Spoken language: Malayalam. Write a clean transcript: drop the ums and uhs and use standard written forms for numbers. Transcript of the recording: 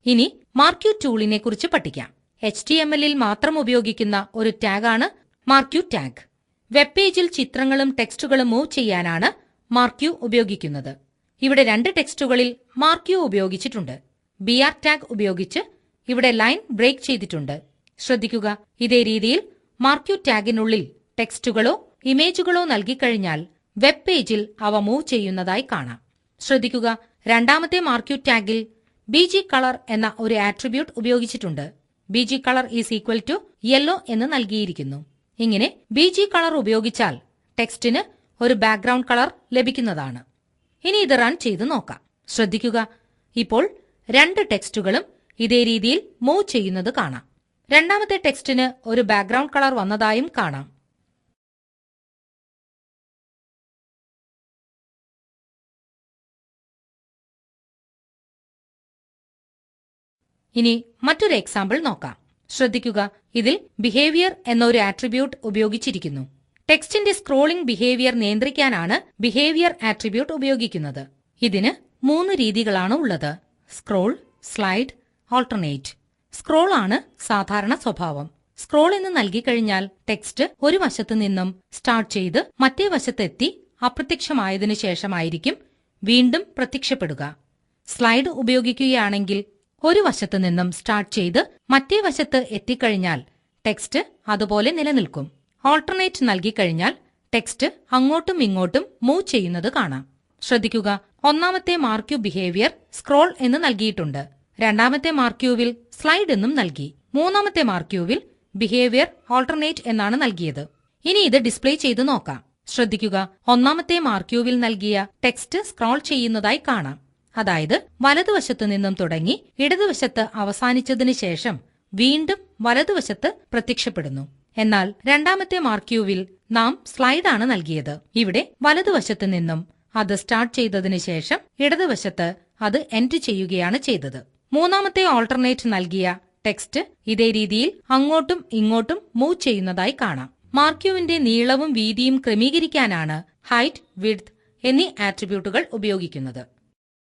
ഇനി മാർക്ക് യു ടൂളിനെ കുറിച്ച് പഠിക്കാം. HTML-ൽ മാത്രം ഉപയോഗിക്കുന്ന ഒരു ടാഗാണ് മാർക്ക് യു ടാഗ്. വെബ് പേജിൽ ചിത്രങ്ങളും ടെക്സ്റ്റുകളും മൂവ് ചെയ്യാനാണ് മാർക്ക് യു ഉപയോഗിക്കുന്നത്. ഇവിടെ 2 ടെക്സ്റ്റുകളിൽ മാർക്ക് യു ഉപയോഗിച്ചിട്ടുണ്ട്. BR ടാഗ് ഉപയോഗിച്ച് ഇവിടെ ലൈൻ ബ്രേക്ക് ചെയ്തിട്ടുണ്ട്. ശ്രദ്ധിക്കുക, ഇതേ രീതിയിൽ മാർക്ക് യു ടാഗിനുള്ളിൽ ടെക്സ്റ്റുകളോ ഇമേജുകളോ നൽകിക്കഴിഞ്ഞാൽ വെബ് പേജിൽ അവ മൂവ് ചെയ്യുന്നതായി കാണാം. ശ്രദ്ധിക്കുക, രണ്ടാമത്തെ മാർക്ക് യു ടാഗിൽ BG കളർ എന്ന ഒരു ആട്രിബ്യൂട്ട് ഉപയോഗിച്ചിട്ടുണ്ട്. BG colour is equal to yellow എന്ന് നൽകിയിരിക്കുന്നു. ഇങ്ങനെ BG കളർ ഉപയോഗിച്ചാൽ ടെക്സ്റ്റിന് ഒരു ബാക്ക്ഗ്രൗണ്ട് കളർ ലഭിക്കുന്നതാണ്. ഇനി ഇത് റൺ ചെയ്ത് നോക്കാം. ശ്രദ്ധിക്കുക, ഇപ്പോൾ 2 ടെക്സ്റ്റുകളും ഇതേ രീതിയിൽ മൂവ് ചെയ്യുന്നത് കാണാം. രണ്ടാമത്തെ ടെക്സ്റ്റിന് ഒരു ബാക്ക്ഗ്രൗണ്ട് കളർ വന്നതായും കാണാം. ഇനി മറ്റൊരു എക്സാമ്പിൾ നോക്കാം. ശ്രദ്ധിക്കുക, ഇതിൽ ബിഹേവിയർ എന്നൊരു ആട്രിബ്യൂട്ട് ഉപയോഗിച്ചിരിക്കുന്നു. ടെക്സ്റ്റിന്റെ സ്ക്രോളിംഗ് ബിഹേവിയർ നിയന്ത്രിക്കാനാണ് ബിഹേവിയർ ആട്രിബ്യൂട്ട് ഉപയോഗിക്കുന്നത്. ഇതിന് 3 രീതികളാണ് ഉള്ളത്: സ്ക്രോൾ, സ്ലൈഡ്, ഓൾട്ടർനേറ്റ്. സ്ക്രോൾ ആണ് സാധാരണ സ്വഭാവം. സ്ക്രോൾ എന്ന് നൽകിക്കഴിഞ്ഞാൽ ടെക്സ്റ്റ് ഒരു വശത്തു നിന്നും സ്റ്റാർട്ട് ചെയ്ത് മറ്റേ വശത്തെത്തി അപ്രത്യക്ഷമായതിനു ശേഷമായിരിക്കും വീണ്ടും പ്രത്യക്ഷപ്പെടുക. സ്ലൈഡ് ഉപയോഗിക്കുകയാണെങ്കിൽ ഒരു വശത്തു നിന്നും സ്റ്റാർട്ട് ചെയ്ത് മറ്റേ വശത്ത് എത്തിക്കഴിഞ്ഞാൽ ടെക്സ്റ്റ് അതുപോലെ നിലനിൽക്കും. ഓൾട്ടർനേറ്റ് നൽകിക്കഴിഞ്ഞാൽ ടെക്സ്റ്റ് അങ്ങോട്ടും ഇങ്ങോട്ടും മൂവ് ചെയ്യുന്നത് കാണാം. ശ്രദ്ധിക്കുക, ഒന്നാമത്തെ മാർക്ക് യു ബിഹേവിയർ സ്ക്രോൾ എന്ന് നൽകിയിട്ടുണ്ട്. രണ്ടാമത്തെ മാർക്ക് യുവിൽ സ്ലൈഡ് എന്നും നൽകി. മൂന്നാമത്തെ മാർക്ക് യുവിൽ ബിഹേവിയർ ഓൾട്ടർനേറ്റ് എന്നാണ് നൽകിയത്. ഇനി ഇത് ഡിസ്പ്ലേ ചെയ്തു നോക്കാം. ശ്രദ്ധിക്കുക, ഒന്നാമത്തെ മാർക്ക് യുവിൽ നൽകിയ ടെക്സ്റ്റ് സ്ക്രോൾ ചെയ്യുന്നതായി കാണാം. അതായത് വലതുവശത്തു നിന്നും തുടങ്ങി ഇടതുവശത്ത് അവസാനിച്ചതിനു ശേഷം വീണ്ടും വലതുവശത്ത് പ്രത്യക്ഷപ്പെടുന്നു. എന്നാൽ രണ്ടാമത്തെ മാർക്ക് യുവിൽ നാം സ്ലൈഡാണ് നൽകിയത്. ഇവിടെ വലതുവശത്തു നിന്നും അത് സ്റ്റാർട്ട് ചെയ്തതിനു ശേഷം ഇടതുവശത്ത് അത് എൻഡ് ചെയ്യുകയാണ് ചെയ്തത്. മൂന്നാമത്തെ ഓൾട്ടർനേറ്റ് നൽകിയ ടെക്സ്റ്റ് ഇതേ രീതിയിൽ അങ്ങോട്ടും ഇങ്ങോട്ടും മൂവ് ചെയ്യുന്നതായി കാണാം. മാർക്ക് യുവിന്റെ നീളവും വീതിയും ക്രമീകരിക്കാനാണ് ഹൈറ്റ്, വിഡ്ത് എന്നീ ആട്രിബ്യൂട്ടുകൾ ഉപയോഗിക്കുന്നത്.